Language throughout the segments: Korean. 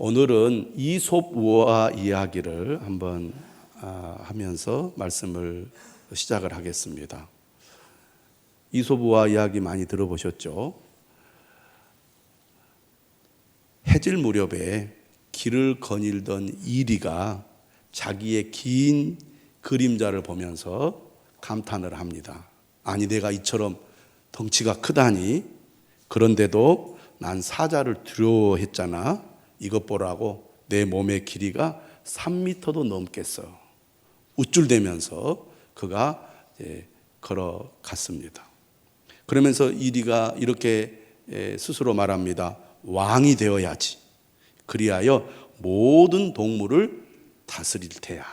오늘은 이솝우화 이야기를 한번 하면서 말씀을 시작을 하겠습니다. 이솝우화 이야기 많이 들어보셨죠? 해질 무렵에 길을 거닐던 이리가 자기의 긴 그림자를 보면서 감탄을 합니다. 아니, 내가 이처럼 덩치가 크다니, 그런데도 난 사자를 두려워했잖아. 이것 보라고 내 몸의 길이가 3m도 넘겠어. 우쭐대면서 그가 걸어갔습니다. 그러면서 이리가 이렇게 스스로 말합니다. 왕이 되어야지. 그리하여 모든 동물을 다스릴 테야.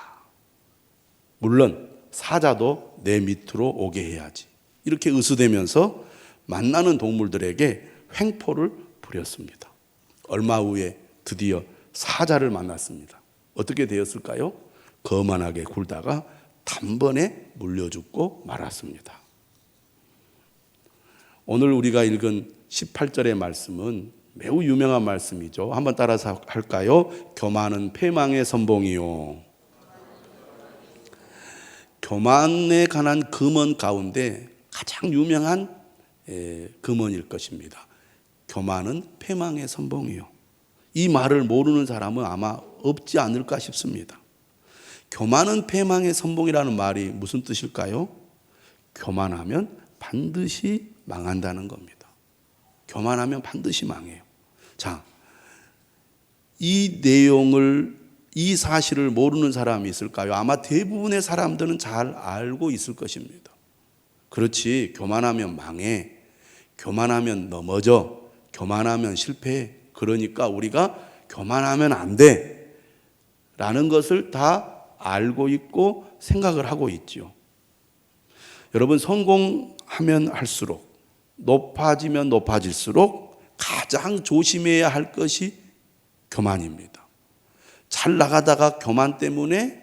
물론 사자도 내 밑으로 오게 해야지. 이렇게 의수대면서 만나는 동물들에게 횡포를 부렸습니다. 얼마 후에 드디어 사자를 만났습니다. 어떻게 되었을까요? 거만하게 굴다가 단번에 물려 죽고 말았습니다. 오늘 우리가 읽은 18절의 말씀은 매우 유명한 말씀이죠. 한번 따라서 할까요? 교만은 패망의 선봉이요. 교만에 관한 금언 가운데 가장 유명한 금언일 것입니다. 교만은 패망의 선봉이요. 이 말을 모르는 사람은 아마 없지 않을까 싶습니다. 교만은 패망의 선봉이라는 말이 무슨 뜻일까요? 교만하면 반드시 망한다는 겁니다. 교만하면 반드시 망해요. 자, 이 내용을, 이 사실을 모르는 사람이 있을까요? 아마 대부분의 사람들은 잘 알고 있을 것입니다. 그렇지, 교만하면 망해, 교만하면 넘어져, 교만하면 실패해. 그러니까 우리가 교만하면 안 돼 라는 것을 다 알고 있고 생각을 하고 있죠. 여러분, 성공하면 할수록, 높아지면 높아질수록 가장 조심해야 할 것이 교만입니다. 잘 나가다가 교만 때문에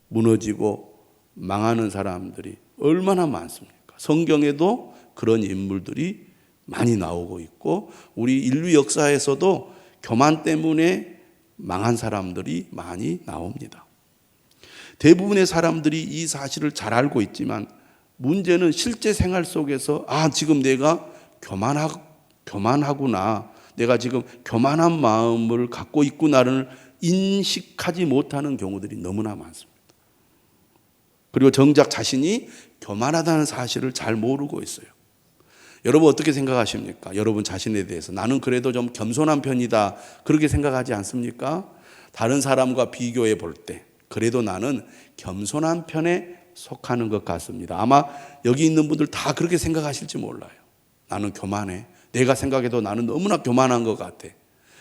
무너지고 망하는 사람들이 얼마나 많습니까? 성경에도 그런 인물들이 많이 나오고 있고, 우리 인류 역사에서도 교만 때문에 망한 사람들이 많이 나옵니다. 대부분의 사람들이 이 사실을 잘 알고 있지만 문제는 실제 생활 속에서 지금 내가 교만하구나, 내가 지금 교만한 마음을 갖고 있구나를 인식하지 못하는 경우들이 너무나 많습니다. 그리고 정작 자신이 교만하다는 사실을 잘 모르고 있어요. 여러분 어떻게 생각하십니까? 여러분 자신에 대해서 나는 그래도 좀 겸손한 편이다, 그렇게 생각하지 않습니까? 다른 사람과 비교해 볼 때 그래도 나는 겸손한 편에 속하는 것 같습니다. 아마 여기 있는 분들 다 그렇게 생각하실지 몰라요. 나는 교만해. 내가 생각해도 나는 너무나 교만한 것 같아.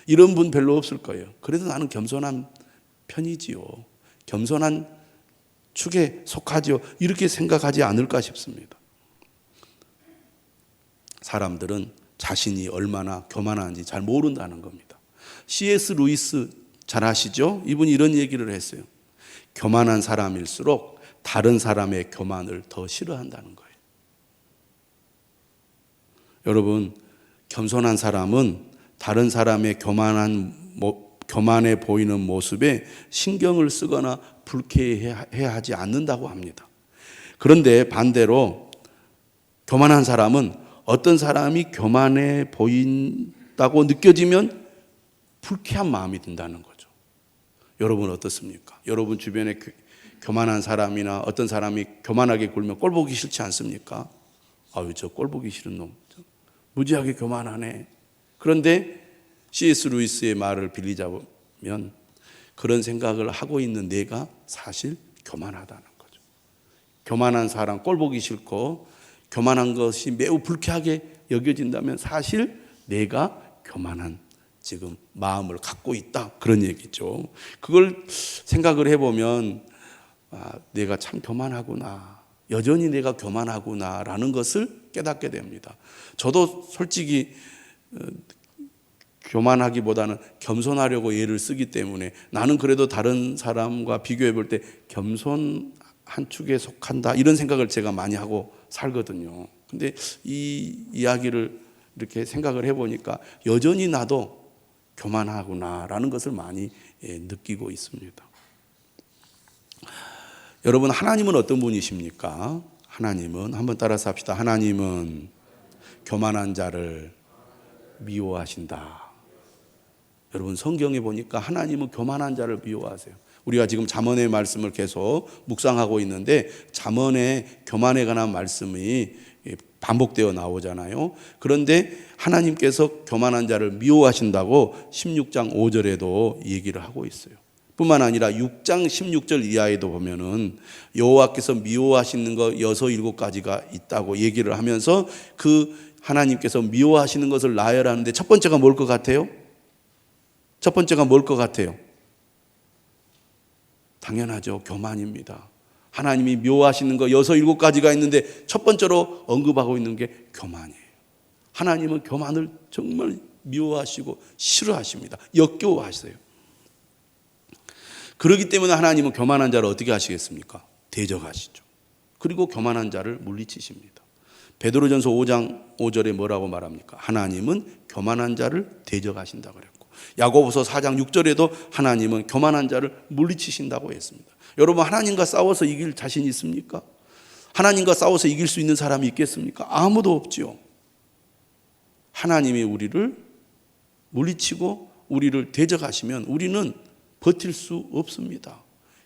이런 분 별로 없을 거예요. 그래도 나는 겸손한 편이지요. 겸손한 축에 속하지요. 이렇게 생각하지 않을까 싶습니다. 사람들은 자신이 얼마나 교만한지 잘 모른다는 겁니다. C.S. 루이스 잘 아시죠? 이분이 이런 얘기를 했어요. 교만한 사람일수록 다른 사람의 교만을 더 싫어한다는 거예요. 여러분, 겸손한 사람은 다른 사람의 교만해 보이는 모습에 신경을 쓰거나 불쾌해야 하지 않는다고 합니다. 그런데 반대로 교만한 사람은 어떤 사람이 교만해 보인다고 느껴지면 불쾌한 마음이 든다는 거죠. 여러분 어떻습니까? 여러분 주변에 교만한 사람이나 어떤 사람이 교만하게 굴면 꼴 보기 싫지 않습니까? 저 꼴 보기 싫은 놈, 무지하게 교만하네. 그런데 C.S. 루이스의 말을 빌리자면 그런 생각을 하고 있는 내가 사실 교만하다는 거죠. 교만한 사람 꼴 보기 싫고 교만한 것이 매우 불쾌하게 여겨진다면 사실 내가 교만한 지금 마음을 갖고 있다, 그런 얘기죠. 그걸 생각을 해보면 내가 참 교만하구나, 여전히 내가 교만하구나 라는 것을 깨닫게 됩니다. 저도 솔직히 교만하기보다는 겸손하려고 예를 쓰기 때문에 나는 그래도 다른 사람과 비교해 볼 때 겸손한 축에 속한다, 이런 생각을 제가 많이 하고 살거든요. 근데 이 이야기를 이렇게 생각을 해보니까 여전히 나도 교만하구나라는 것을 많이 느끼고 있습니다. 여러분, 하나님은 어떤 분이십니까? 하나님은, 한번 따라서 합시다. 하나님은 교만한 자를 미워하신다. 여러분, 성경에 보니까 하나님은 교만한 자를 미워하세요. 우리가 지금 잠언의 말씀을 계속 묵상하고 있는데 잠언에 교만에 관한 말씀이 반복되어 나오잖아요. 그런데 하나님께서 교만한 자를 미워하신다고 16장 5절에도 얘기를 하고 있어요. 뿐만 아니라 6장 16절 이하에도 보면은 여호와께서 미워하시는 거 6, 7가지가 있다고 얘기를 하면서 그 하나님께서 미워하시는 것을 나열하는데 첫 번째가 뭘 것 같아요? 첫 번째가 뭘 것 같아요? 당연하죠. 교만입니다. 하나님이 미워하시는 거 6, 7가지가 있는데 첫 번째로 언급하고 있는 게 교만이에요. 하나님은 교만을 정말 미워하시고 싫어하십니다. 역겨워하세요. 그렇기 때문에 하나님은 교만한 자를 어떻게 하시겠습니까? 대적하시죠. 그리고 교만한 자를 물리치십니다. 베드로전서 5장 5절에 뭐라고 말합니까? 하나님은 교만한 자를 대적하신다고 그랬고, 야고보서 4장 6절에도 하나님은 교만한 자를 물리치신다고 했습니다. 여러분, 하나님과 싸워서 이길 자신 있습니까? 하나님과 싸워서 이길 수 있는 사람이 있겠습니까? 아무도 없지요. 하나님이 우리를 물리치고 우리를 대적하시면 우리는 버틸 수 없습니다.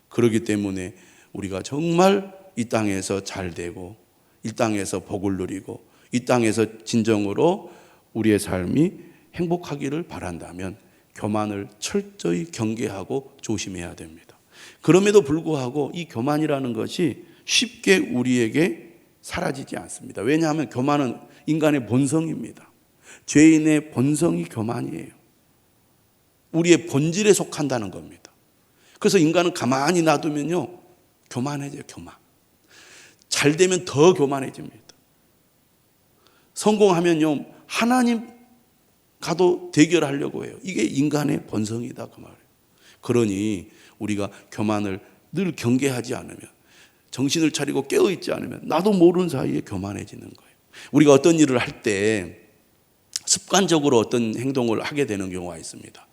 그렇기 때문에 우리가 정말 이 땅에서 잘 되고 이 땅에서 복을 누리고 이 땅에서 진정으로 우리의 삶이 행복하기를 바란다면 교만을 철저히 경계하고 조심해야 됩니다. 그럼에도 불구하고 이 교만이라는 것이 쉽게 우리에게 사라지지 않습니다. 왜냐하면 교만은 인간의 본성입니다. 죄인의 본성이 교만이에요. 우리의 본질에 속한다는 겁니다. 그래서 인간은 가만히 놔두면요, 교만해져요. 교만. 잘 되면 더 교만해집니다. 성공하면요, 하나님과도 대결하려고 해요. 이게 인간의 본성이다 그 말이에요. 그러니 우리가 교만을 늘 경계하지 않으면, 정신을 차리고 깨어있지 않으면 나도 모르는 사이에 교만해지는 거예요. 우리가 어떤 일을 할 때 습관적으로 어떤 행동을 하게 되는 경우가 있습니다.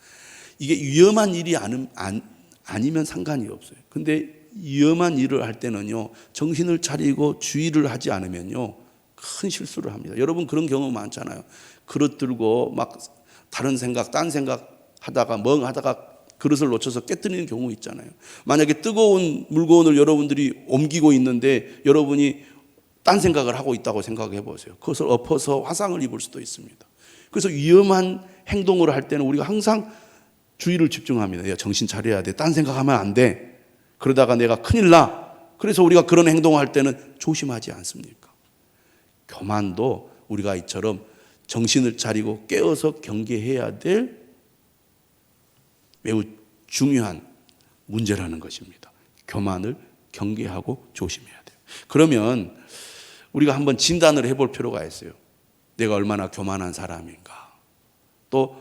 이게 위험한 일이 아니면 상관이 없어요. 근데 위험한 일을 할 때는요, 정신을 차리고 주의를 하지 않으면요, 큰 실수를 합니다. 여러분, 그런 경우 많잖아요. 그릇 들고 막 다른 생각, 딴 생각 하다가 멍하다가 그릇을 놓쳐서 깨뜨리는 경우 있잖아요. 만약에 뜨거운 물건을 여러분들이 옮기고 있는데 여러분이 딴 생각을 하고 있다고 생각해 보세요. 그것을 엎어서 화상을 입을 수도 있습니다. 그래서 위험한 행동을 할 때는 우리가 항상 주의를 집중합니다. 야, 정신 차려야 돼. 딴 생각하면 안 돼. 그러다가 내가 큰일 나. 그래서 우리가 그런 행동을 할 때는 조심하지 않습니까? 교만도 우리가 이처럼 정신을 차리고 깨어서 경계해야 될 매우 중요한 문제라는 것입니다. 교만을 경계하고 조심해야 돼요. 그러면 우리가 한번 진단을 해볼 필요가 있어요. 내가 얼마나 교만한 사람인가. 또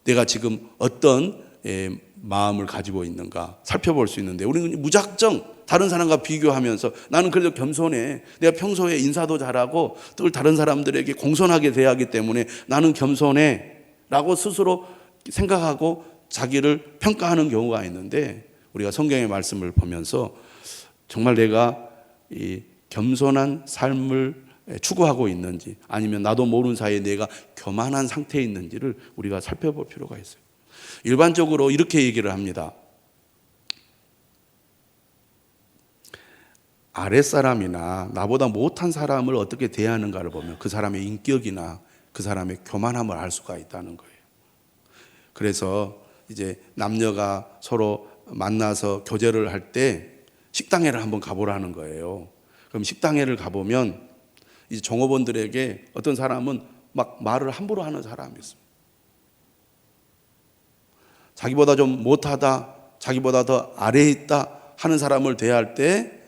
내가 지금 어떤 마음을 가지고 있는가 살펴볼 수 있는데, 우리는 무작정 다른 사람과 비교하면서 나는 그래도 겸손해, 내가 평소에 인사도 잘하고 또 다른 사람들에게 공손하게 대하기 때문에 나는 겸손해 라고 스스로 생각하고 자기를 평가하는 경우가 있는데, 우리가 성경의 말씀을 보면서 정말 내가 이 겸손한 삶을 추구하고 있는지, 아니면 나도 모르는 사이에 내가 교만한 상태에 있는지를 우리가 살펴볼 필요가 있어요. 일반적으로 이렇게 얘기를 합니다. 아랫사람이나 나보다 못한 사람을 어떻게 대하는가를 보면 그 사람의 인격이나 그 사람의 교만함을 알 수가 있다는 거예요. 그래서 이제 남녀가 서로 만나서 교제를 할 때 식당회를 한번 가보라는 거예요. 그럼 식당회를 가보면 이제 종업원들에게 어떤 사람은 막 말을 함부로 하는 사람이 있습니다. 자기보다 좀 못하다, 자기보다 더 아래에 있다 하는 사람을 대할 때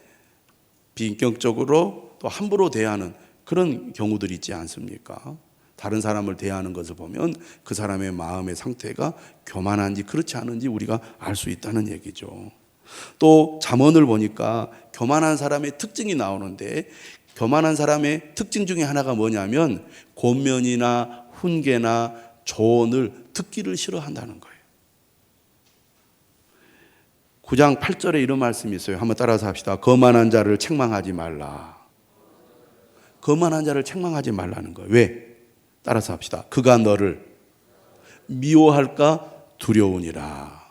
비인격적으로 또 함부로 대하는 그런 경우들이 있지 않습니까? 다른 사람을 대하는 것을 보면 그 사람의 마음의 상태가 교만한지 그렇지 않은지 우리가 알 수 있다는 얘기죠. 또 잠언을 보니까 교만한 사람의 특징이 나오는데, 교만한 사람의 특징 중에 하나가 뭐냐면 권면이나 훈계나 조언을 듣기를 싫어한다는 거예요. 9장 8절에 이런 말씀이 있어요. 한번 따라서 합시다. 거만한 자를 책망하지 말라. 거만한 자를 책망하지 말라는 거예요. 왜? 따라서 합시다. 그가 너를 미워할까 두려우니라.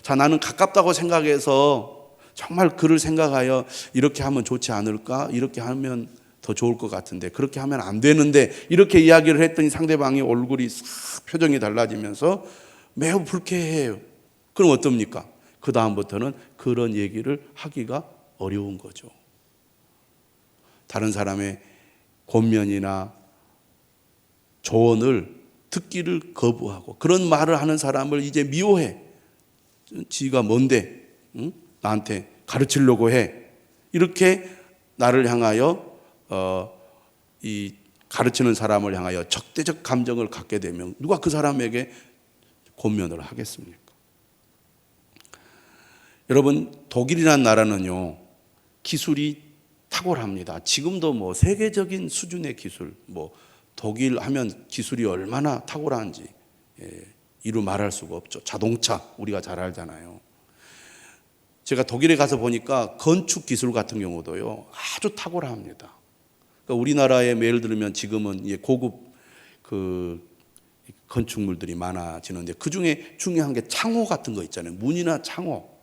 자, 나는 가깝다고 생각해서 정말 그를 생각하여 이렇게 하면 좋지 않을까? 이렇게 하면 더 좋을 것 같은데 그렇게 하면 안 되는데 이렇게 이야기를 했더니 상대방이 얼굴이 싹 표정이 달라지면서 매우 불쾌해요. 그럼 어떻습니까? 그 다음부터는 그런 얘기를 하기가 어려운 거죠. 다른 사람의 권면이나 조언을 듣기를 거부하고 그런 말을 하는 사람을 이제 미워해. 지가 뭔데? 응? 나한테 가르치려고 해. 이렇게 나를 향하여 이 가르치는 사람을 향하여 적대적 감정을 갖게 되면 누가 그 사람에게 권면을 하겠습니까? 여러분, 독일이라는 나라는요, 기술이 탁월합니다. 지금도 뭐 세계적인 수준의 기술, 뭐 독일 하면 기술이 얼마나 탁월한지 이루 말할 수가 없죠. 자동차 우리가 잘 알잖아요. 제가 독일에 가서 보니까 건축 기술 같은 경우도요 아주 탁월합니다. 그러니까 우리나라에 예를 들면 지금은 고급 그 건축물들이 많아지는데 그 중에 중요한 게 창호 같은 거 있잖아요. 문이나 창호.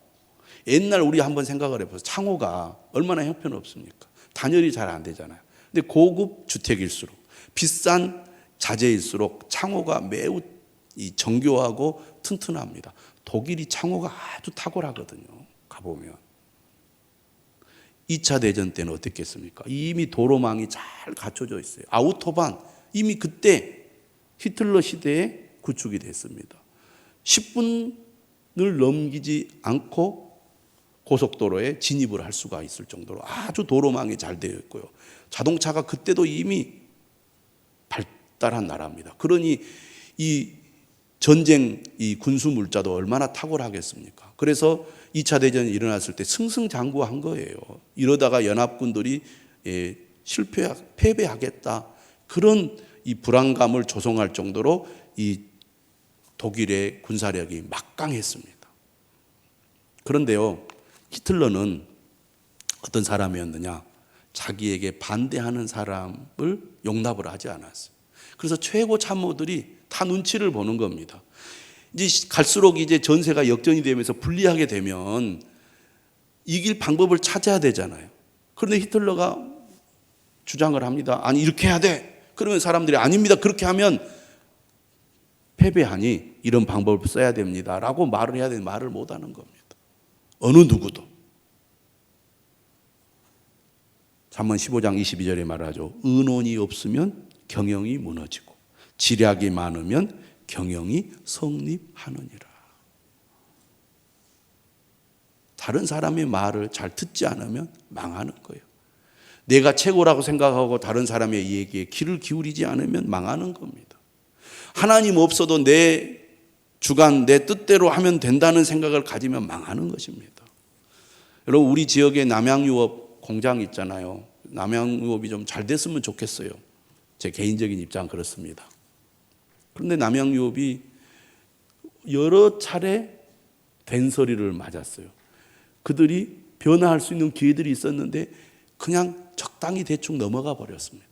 옛날 우리 한번 생각을 해보세요. 창호가 얼마나 형편없습니까? 단열이 잘 안 되잖아요. 근데 고급 주택일수록 비싼 자재일수록 창호가 매우 정교하고 튼튼합니다. 독일이 창호가 아주 탁월하거든요. 가보면 2차 대전 때는 어땠겠습니까? 이미 도로망이 잘 갖춰져 있어요. 아우토반 이미 그때 히틀러 시대에 구축이 됐습니다. 10분을 넘기지 않고 고속도로에 진입을 할 수가 있을 정도로 아주 도로망이 잘 되어 있고요. 자동차가 그때도 이미 발달한 나라입니다. 그러니 이 전쟁, 이 군수 물자도 얼마나 탁월하겠습니까? 그래서 2차 대전이 일어났을 때 승승장구한 거예요. 이러다가 연합군들이 패배하겠다. 그런 이 불안감을 조성할 정도로 이 독일의 군사력이 막강했습니다. 그런데요, 히틀러는 어떤 사람이었느냐? 자기에게 반대하는 사람을 용납을 하지 않았어요. 그래서 최고 참모들이 다 눈치를 보는 겁니다. 이제 갈수록 이제 전세가 역전이 되면서 불리하게 되면 이길 방법을 찾아야 되잖아요. 그런데 히틀러가 주장을 합니다. 아니, 이렇게 해야 돼. 그러면 사람들이 아닙니다. 그렇게 하면 패배하니 이런 방법을 써야 됩니다. 라고 말을 해야 되는데 말을 못 하는 겁니다. 어느 누구도. 잠언 15장 22절에 말하죠. 의논이 없으면 경영이 무너지고 지략이 많으면 경영이 성립하느니라. 다른 사람의 말을 잘 듣지 않으면 망하는 거예요. 내가 최고라고 생각하고 다른 사람의 얘기에 귀를 기울이지 않으면 망하는 겁니다. 하나님 없어도 내 주관, 내 뜻대로 하면 된다는 생각을 가지면 망하는 것입니다. 여러분, 우리 지역에 남양유업 공장이 있잖아요. 남양유업이 좀 잘 됐으면 좋겠어요. 제 개인적인 입장은 그렇습니다. 그런데 남양유업이 여러 차례 된소리를 맞았어요. 그들이 변화할 수 있는 기회들이 있었는데 그냥 적당히 대충 넘어가 버렸습니다.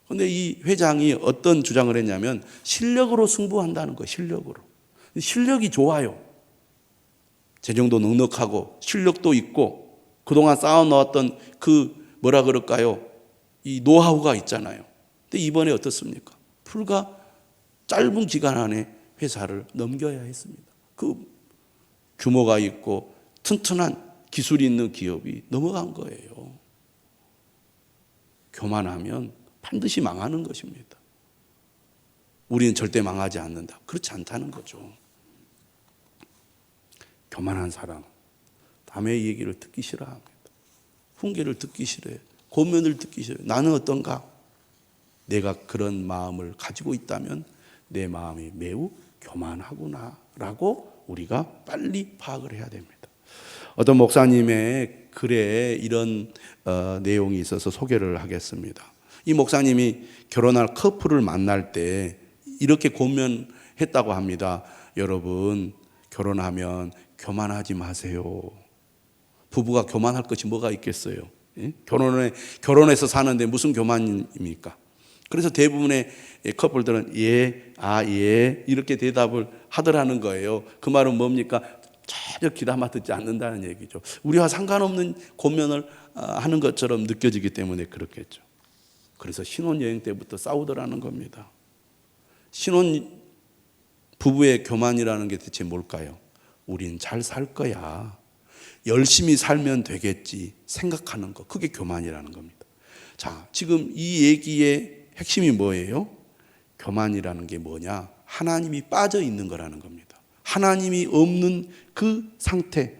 그런데 이 회장이 어떤 주장을 했냐면 실력으로 승부한다는 거예요. 실력으로. 실력이 좋아요. 재정도 넉넉하고 실력도 있고 그동안 쌓아놓았던 그 뭐라 그럴까요? 이 노하우가 있잖아요. 근데 이번에 어떻습니까? 불과 짧은 기간 안에 회사를 넘겨야 했습니다. 그 규모가 있고 튼튼한 기술이 있는 기업이 넘어간 거예요. 교만하면 반드시 망하는 것입니다. 우리는 절대 망하지 않는다. 그렇지 않다는 거죠. 교만한 사람, 남의 얘기를 듣기 싫어합니다. 훈계를 듣기 싫어해요. 고면을 듣기 싫어해요. 나는 어떤가? 내가 그런 마음을 가지고 있다면 내 마음이 매우 교만하구나 라고 우리가 빨리 파악을 해야 됩니다. 어떤 목사님의 글에 이런 내용이 있어서 소개를 하겠습니다. 이 목사님이 결혼할 커플을 만날 때 이렇게 권면했다고 합니다. 여러분, 결혼하면 교만하지 마세요. 부부가 교만할 것이 뭐가 있겠어요? 예? 결혼해서 사는데 무슨 교만입니까? 그래서 대부분의 커플들은 예 이렇게 대답을 하더라는 거예요. 그 말은 뭡니까? 전혀 귀담아 듣지 않는다는 얘기죠. 우리와 상관없는 권면을 하는 것처럼 느껴지기 때문에 그렇겠죠. 그래서 신혼여행 때부터 싸우더라는 겁니다. 부부의 교만이라는 게 대체 뭘까요? 우린 잘 살 거야, 열심히 살면 되겠지 생각하는 것, 그게 교만이라는 겁니다. 자, 지금 이 얘기의 핵심이 뭐예요? 교만이라는 게 뭐냐? 하나님이 빠져 있는 거라는 겁니다. 하나님이 없는 그 상태,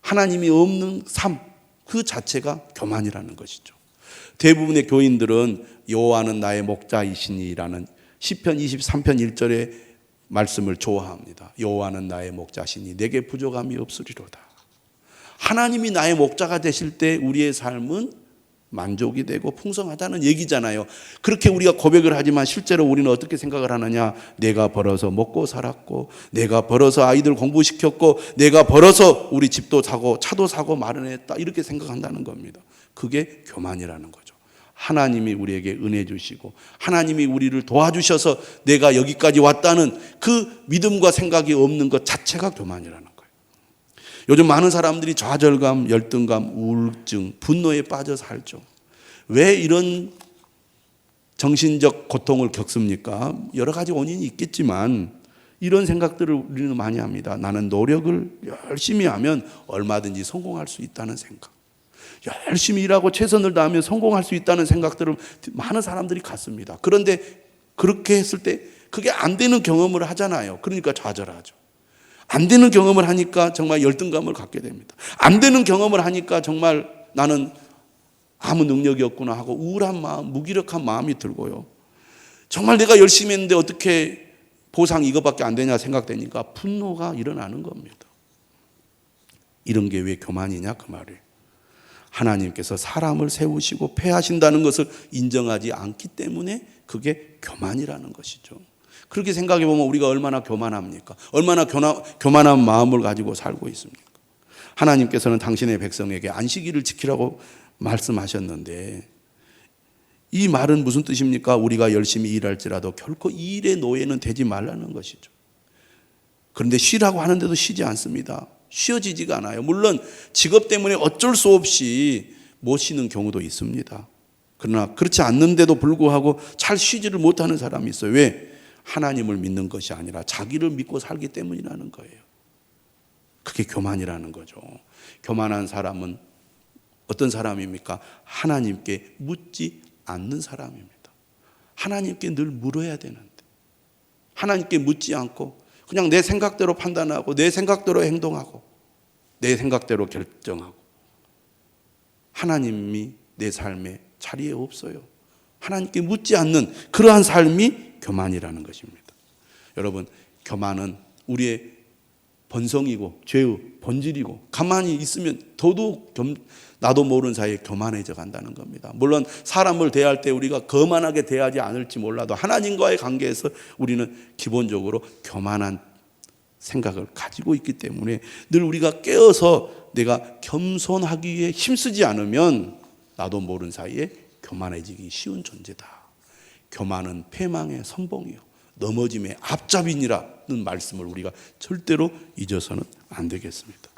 하나님이 없는 삶, 그 자체가 교만이라는 것이죠. 대부분의 교인들은 여호와는 나의 목자이시니라는 시편 23편 1절의 말씀을 좋아합니다. 여호와는 나의 목자시니 내게 부족함이 없으리로다. 하나님이 나의 목자가 되실 때 우리의 삶은 만족이 되고 풍성하다는 얘기잖아요. 그렇게 우리가 고백을 하지만 실제로 우리는 어떻게 생각을 하느냐? 내가 벌어서 먹고 살았고, 내가 벌어서 아이들 공부시켰고, 내가 벌어서 우리 집도 사고 차도 사고 마련했다, 이렇게 생각한다는 겁니다. 그게 교만이라는 거죠. 하나님이 우리에게 은혜 주시고 하나님이 우리를 도와주셔서 내가 여기까지 왔다는 그 믿음과 생각이 없는 것 자체가 교만이라는 거예요. 요즘 많은 사람들이 좌절감, 열등감, 우울증, 분노에 빠져 살죠. 왜 이런 정신적 고통을 겪습니까? 여러 가지 원인이 있겠지만 이런 생각들을 우리는 많이 합니다. 나는 노력을 열심히 하면 얼마든지 성공할 수 있다는 생각, 열심히 일하고 최선을 다하면 성공할 수 있다는 생각들을 많은 사람들이 갖습니다. 그런데 그렇게 했을 때 그게 안 되는 경험을 하잖아요. 그러니까 좌절하죠. 안 되는 경험을 하니까 정말 열등감을 갖게 됩니다. 안 되는 경험을 하니까 정말 나는 아무 능력이 없구나 하고 우울한 마음, 무기력한 마음이 들고요. 정말 내가 열심히 했는데 어떻게 보상이 이거밖에 안 되냐 생각되니까 분노가 일어나는 겁니다. 이런 게 왜 교만이냐 그 말이에요. 하나님께서 사람을 세우시고 패하신다는 것을 인정하지 않기 때문에 그게 교만이라는 것이죠. 그렇게 생각해 보면 우리가 얼마나 교만합니까? 얼마나 교만한 마음을 가지고 살고 있습니까? 하나님께서는 당신의 백성에게 안식일을 지키라고 말씀하셨는데 이 말은 무슨 뜻입니까? 우리가 열심히 일할지라도 결코 이 일의 노예는 되지 말라는 것이죠. 그런데 쉬라고 하는데도 쉬지 않습니다. 쉬어지지가 않아요. 물론 직업 때문에 어쩔 수 없이 못 쉬는 경우도 있습니다. 그러나 그렇지 않는데도 불구하고 잘 쉬지를 못하는 사람이 있어요. 왜? 하나님을 믿는 것이 아니라 자기를 믿고 살기 때문이라는 거예요. 그게 교만이라는 거죠. 교만한 사람은 어떤 사람입니까? 하나님께 묻지 않는 사람입니다. 하나님께 늘 물어야 되는데 하나님께 묻지 않고 그냥 내 생각대로 판단하고 내 생각대로 행동하고 내 생각대로 결정하고 하나님이 내 삶의 자리에 없어요. 하나님께 묻지 않는 그러한 삶이 교만이라는 것입니다. 여러분, 교만은 우리의 본성이고 죄의 본질이고 가만히 있으면 더더욱 나도 모르는 사이에 교만해져 간다는 겁니다. 물론 사람을 대할 때 우리가 거만하게 대하지 않을지 몰라도 하나님과의 관계에서 우리는 기본적으로 교만한 생각을 가지고 있기 때문에 늘 우리가 깨어서 내가 겸손하기 위해 힘쓰지 않으면 나도 모르는 사이에 교만해지기 쉬운 존재다. 교만은 패망의 선봉이요 넘어짐의 앞잡이니라는 말씀을 우리가 절대로 잊어서는 안 되겠습니다.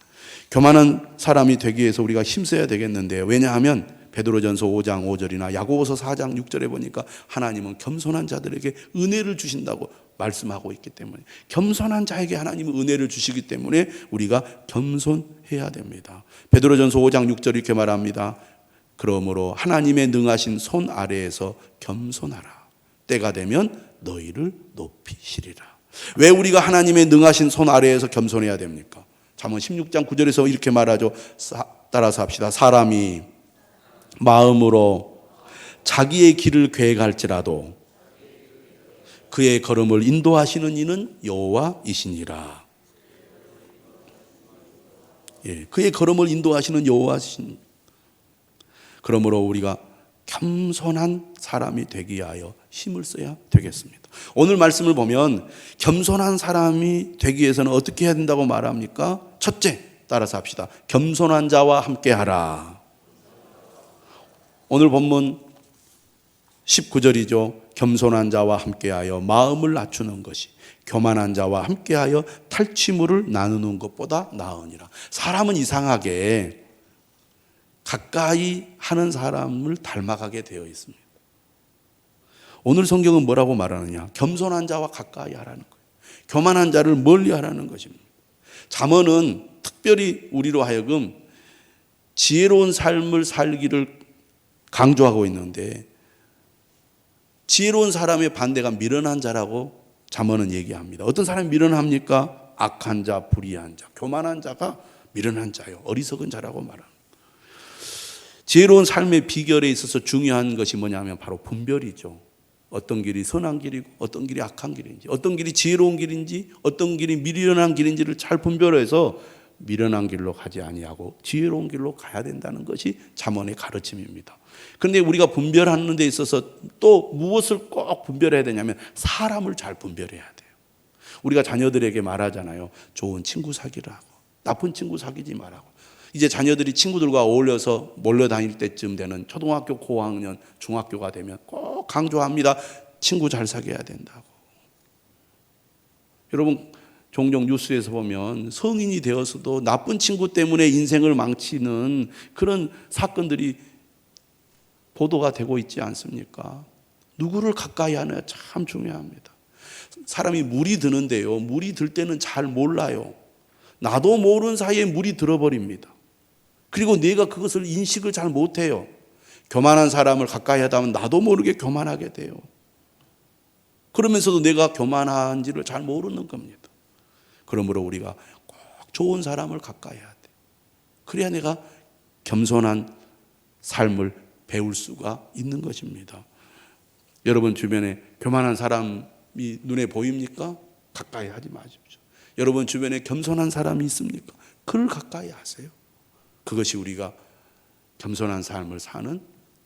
교만한 사람이 되기 위해서 우리가 힘써야 되겠는데요. 왜냐하면 베드로전서 5장 5절이나 야고보서 4장 6절에 보니까 하나님은 겸손한 자들에게 은혜를 주신다고 말씀하고 있기 때문에 겸손한 자에게 하나님은 은혜를 주시기 때문에 우리가 겸손해야 됩니다. 베드로전서 5장 6절 이렇게 말합니다. 그러므로 하나님의 능하신 손 아래에서 겸손하라. 때가 되면 너희를 높이시리라. 왜 우리가 하나님의 능하신 손 아래에서 겸손해야 됩니까? 잠언 16장 9절에서 이렇게 말하죠. 따라서 합시다. 사람이 마음으로 자기의 길을 계획할지라도 그의 걸음을 인도하시는 이는 여호와이시니라. 예, 그의 걸음을 인도하시는 여호와이신. 그러므로 우리가 겸손한 사람이 되기 위하여 힘을 써야 되겠습니다. 오늘 말씀을 보면 겸손한 사람이 되기 위해서는 어떻게 해야 된다고 말합니까? 첫째, 따라서 합시다. 겸손한 자와 함께하라. 오늘 본문 19절이죠. 겸손한 자와 함께하여 마음을 낮추는 것이 교만한 자와 함께하여 탈취물을 나누는 것보다 나으니라. 사람은 이상하게 가까이 하는 사람을 닮아가게 되어 있습니다. 오늘 성경은 뭐라고 말하느냐? 겸손한 자와 가까이 하라는 거예요. 교만한 자를 멀리 하라는 것입니다. 잠언은 특별히 우리로 하여금 지혜로운 삶을 살기를 강조하고 있는데, 지혜로운 사람의 반대가 미련한 자라고 잠언은 얘기합니다. 어떤 사람이 미련합니까? 악한 자, 불의한 자, 교만한 자가 미련한 자요, 어리석은 자라고 말합니다. 지혜로운 삶의 비결에 있어서 중요한 것이 뭐냐면 바로 분별이죠. 어떤 길이 선한 길이고 어떤 길이 악한 길인지, 어떤 길이 지혜로운 길인지 어떤 길이 미련한 길인지를 잘 분별해서 미련한 길로 가지 아니하고 지혜로운 길로 가야 된다는 것이 잠언의 가르침입니다. 그런데 우리가 분별하는 데 있어서 또 무엇을 꼭 분별해야 되냐면 사람을 잘 분별해야 돼요. 우리가 자녀들에게 말하잖아요. 좋은 친구 사귀라고, 나쁜 친구 사귀지 말라고. 이제 자녀들이 친구들과 어울려서 몰려다닐 때쯤 되는 초등학교 고학년, 중학교가 되면 꼭 강조합니다. 친구 잘 사귀어야 된다고. 여러분, 종종 뉴스에서 보면 성인이 되어서도 나쁜 친구 때문에 인생을 망치는 그런 사건들이 보도가 되고 있지 않습니까? 누구를 가까이 하느냐 참 중요합니다. 사람이 물이 드는데요, 물이 들 때는 잘 몰라요. 나도 모르는 사이에 물이 들어버립니다. 그리고 내가 그것을 인식을 잘 못해요. 교만한 사람을 가까이 하다 보면 나도 모르게 교만하게 돼요. 그러면서도 내가 교만한지를 잘 모르는 겁니다. 그러므로 우리가 꼭 좋은 사람을 가까이 해야 돼. 그래야 내가 겸손한 삶을 배울 수가 있는 것입니다. 여러분 주변에 교만한 사람이 눈에 보입니까? 가까이 하지 마십시오. 여러분 주변에 겸손한 사람이 있습니까? 그를 가까이 하세요. 그것이 우리가 겸손한 삶을 사는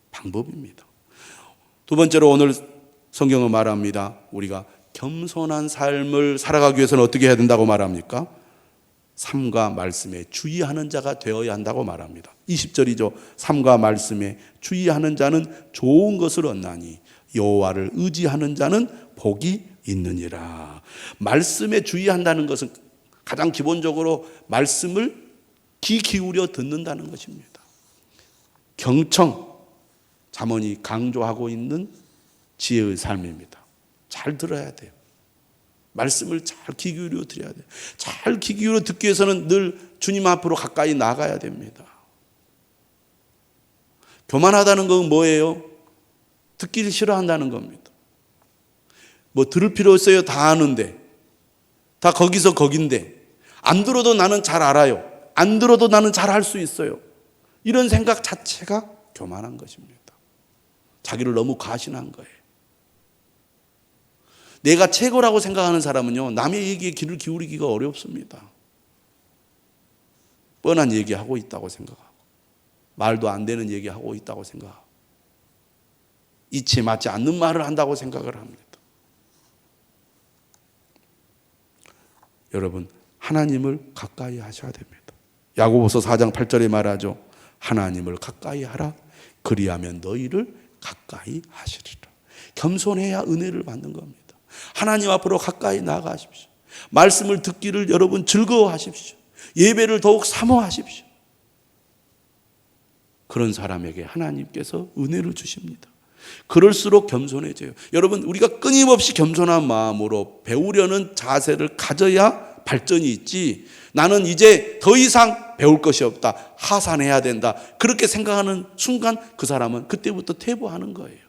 방법입니다. 두 번째로 오늘 성경은 말합니다. 우리가 겸손한 삶을 살아가기 위해서는 어떻게 해야 된다고 말합니까? 삶과 말씀에 주의하는 자가 되어야 한다고 말합니다. 20절이죠. 삶과 말씀에 주의하는 자는 좋은 것을 얻나니 여호와를 의지하는 자는 복이 있느니라. 말씀에 주의한다는 것은 가장 기본적으로 말씀을 귀 기울여 듣는다는 것입니다. 경청, 잠언이 강조하고 있는 지혜의 삶입니다. 잘 들어야 돼요. 말씀을 잘 귀 기울여 드려야 돼요. 잘 귀 기울여 듣기 위해서는 늘 주님 앞으로 가까이 나가야 됩니다. 교만하다는 건 뭐예요? 듣기를 싫어한다는 겁니다. 뭐 들을 필요 없어요. 다 아는데, 다 거기서 거긴데, 안 들어도 나는 잘 알아요. 안 들어도 나는 잘 할 수 있어요. 이런 생각 자체가 교만한 것입니다. 자기를 너무 과신한 거예요. 내가 최고라고 생각하는 사람은요, 남의 얘기에 귀를 기울이기가 어렵습니다. 뻔한 얘기하고 있다고 생각하고, 말도 안 되는 얘기하고 있다고 생각하고, 이치에 맞지 않는 말을 한다고 생각을 합니다. 여러분, 하나님을 가까이 하셔야 됩니다. 야고보서 4장 8절에 말하죠. 하나님을 가까이 하라. 그리하면 너희를 가까이 하시리라. 겸손해야 은혜를 받는 겁니다. 하나님 앞으로 가까이 나아가십시오. 말씀을 듣기를 여러분 즐거워하십시오. 예배를 더욱 사모하십시오. 그런 사람에게 하나님께서 은혜를 주십니다. 그럴수록 겸손해져요. 여러분, 우리가 끊임없이 겸손한 마음으로 배우려는 자세를 가져야 발전이 있지, 나는 이제 더 이상 배울 것이 없다, 하산해야 된다, 그렇게 생각하는 순간 그 사람은 그때부터 퇴보하는 거예요.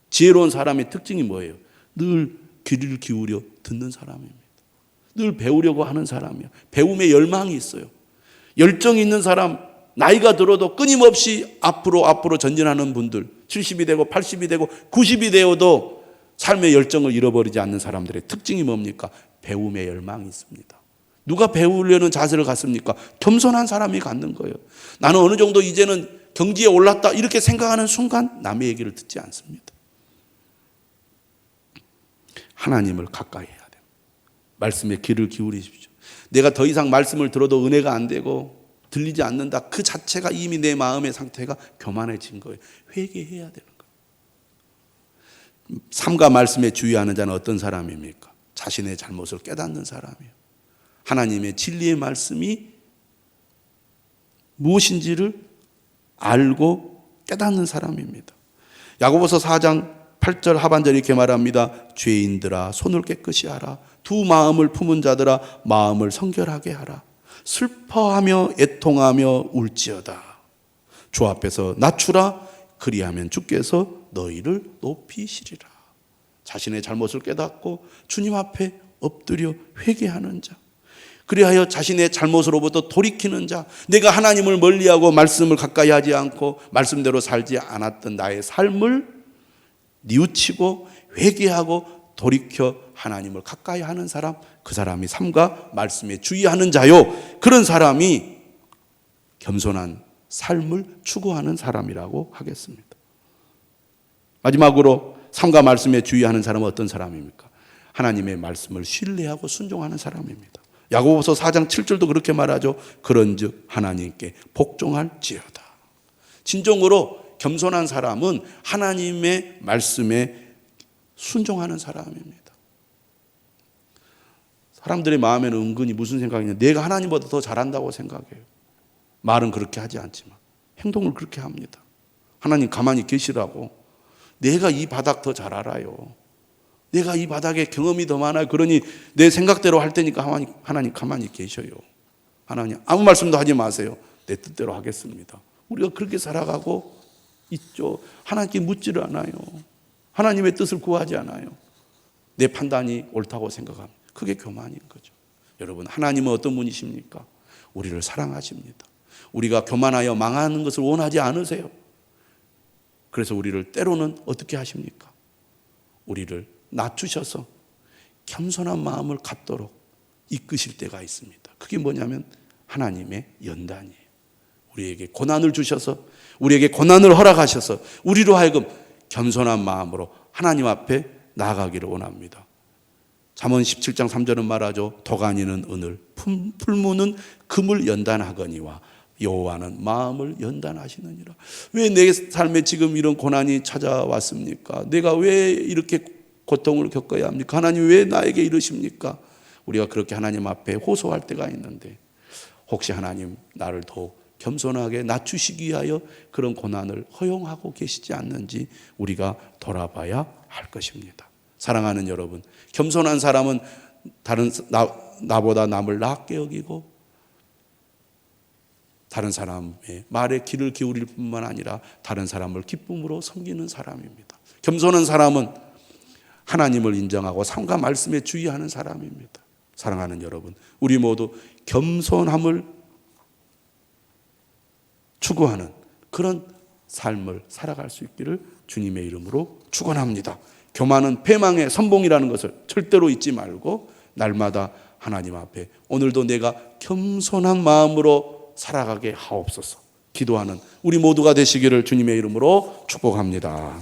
지혜로운 사람의 특징이 뭐예요? 늘 귀를 기울여 듣는 사람입니다. 늘 배우려고 하는 사람이에요. 배움에 열망이 있어요. 열정이 있는 사람, 나이가 들어도 끊임없이 앞으로 전진하는 분들, 70이 되고 80이 되고 90이 되어도 삶의 열정을 잃어버리지 않는 사람들의 특징이 뭡니까? 배움의 열망이 있습니다. 누가 배우려는 자세를 갖습니까? 겸손한 사람이 갖는 거예요. 나는 어느 정도 이제는 경지에 올랐다 이렇게 생각하는 순간 남의 얘기를 듣지 않습니다. 하나님을 가까이 해야 돼요. 말씀에 귀를 기울이십시오. 내가 더 이상 말씀을 들어도 은혜가 안 되고 들리지 않는다. 그 자체가 이미 내 마음의 상태가 교만해진 거예요. 회개해야 되는 거예요. 삶과 말씀에 주의하는 자는 어떤 사람입니까? 자신의 잘못을 깨닫는 사람이에요. 하나님의 진리의 말씀이 무엇인지를 알고 깨닫는 사람입니다. 야고보서 4장 8절 하반절 이렇게 말합니다. 죄인들아 손을 깨끗이 하라. 두 마음을 품은 자들아 마음을 성결하게 하라. 슬퍼하며 애통하며 울지어다. 주 앞에서 낮추라. 그리하면 주께서 너희를 높이시리라. 자신의 잘못을 깨닫고 주님 앞에 엎드려 회개하는 자, 그리하여 자신의 잘못으로부터 돌이키는 자, 내가 하나님을 멀리하고 말씀을 가까이 하지 않고 말씀대로 살지 않았던 나의 삶을 뉘우치고 회개하고 돌이켜 하나님을 가까이 하는 사람, 그 사람이 삶과 말씀에 주의하는 자요. 그런 사람이 겸손한 삶을 추구하는 사람이라고 하겠습니다. 마지막으로 삶과 말씀에 주의하는 사람은 어떤 사람입니까? 하나님의 말씀을 신뢰하고 순종하는 사람입니다. 야고보서 4장 7절도 그렇게 말하죠. 그런즉 하나님께 복종할지어다. 진정으로 겸손한 사람은 하나님의 말씀에 순종하는 사람입니다. 사람들의 마음에는 은근히 무슨 생각이냐, 내가 하나님보다 더 잘한다고 생각해요. 말은 그렇게 하지 않지만 행동을 그렇게 합니다. 하나님 가만히 계시라고. 내가 이 바닥 더 잘 알아요. 내가 이 바닥에 경험이 더 많아요. 그러니 내 생각대로 할 테니까 하나님 가만히 계셔요. 하나님 아무 말씀도 하지 마세요. 내 뜻대로 하겠습니다. 우리가 그렇게 살아가고 있죠. 하나님께 묻지를 않아요. 하나님의 뜻을 구하지 않아요. 내 판단이 옳다고 생각합니다. 그게 교만인 거죠. 여러분, 하나님은 어떤 분이십니까? 우리를 사랑하십니다. 우리가 교만하여 망하는 것을 원하지 않으세요. 그래서 우리를 때로는 어떻게 하십니까? 우리를 낮추셔서 겸손한 마음을 갖도록 이끄실 때가 있습니다. 그게 뭐냐면 하나님의 연단이에요. 우리에게 고난을 주셔서, 우리에게 고난을 허락하셔서 우리로 하여금 겸손한 마음으로 하나님 앞에 나아가기를 원합니다. 잠언 17장 3절은 말하죠. 도가니는 은을, 풀무는 금을 연단하거니와 여호와는 마음을 연단하시느니라. 왜 내 삶에 지금 이런 고난이 찾아왔습니까? 내가 왜 이렇게 고통을 겪어야 합니까? 하나님 왜 나에게 이러십니까? 우리가 그렇게 하나님 앞에 호소할 때가 있는데, 혹시 하나님 나를 더욱 겸손하게 낮추시기 위하여 그런 고난을 허용하고 계시지 않는지 우리가 돌아봐야 할 것입니다. 사랑하는 여러분, 겸손한 사람은 나보다 남을 낮게 여기고 다른 사람의 말에 귀를 기울일 뿐만 아니라 다른 사람을 기쁨으로 섬기는 사람입니다. 겸손한 사람은 하나님을 인정하고 삶과 말씀에 주의하는 사람입니다. 사랑하는 여러분, 우리 모두 겸손함을 추구하는 그런 삶을 살아갈 수 있기를 주님의 이름으로 축원합니다. 교만은 패망의 선봉이라는 것을 절대로 잊지 말고 날마다 하나님 앞에 오늘도 내가 겸손한 마음으로 살아가게 하옵소서 기도하는 우리 모두가 되시기를 주님의 이름으로 축복합니다.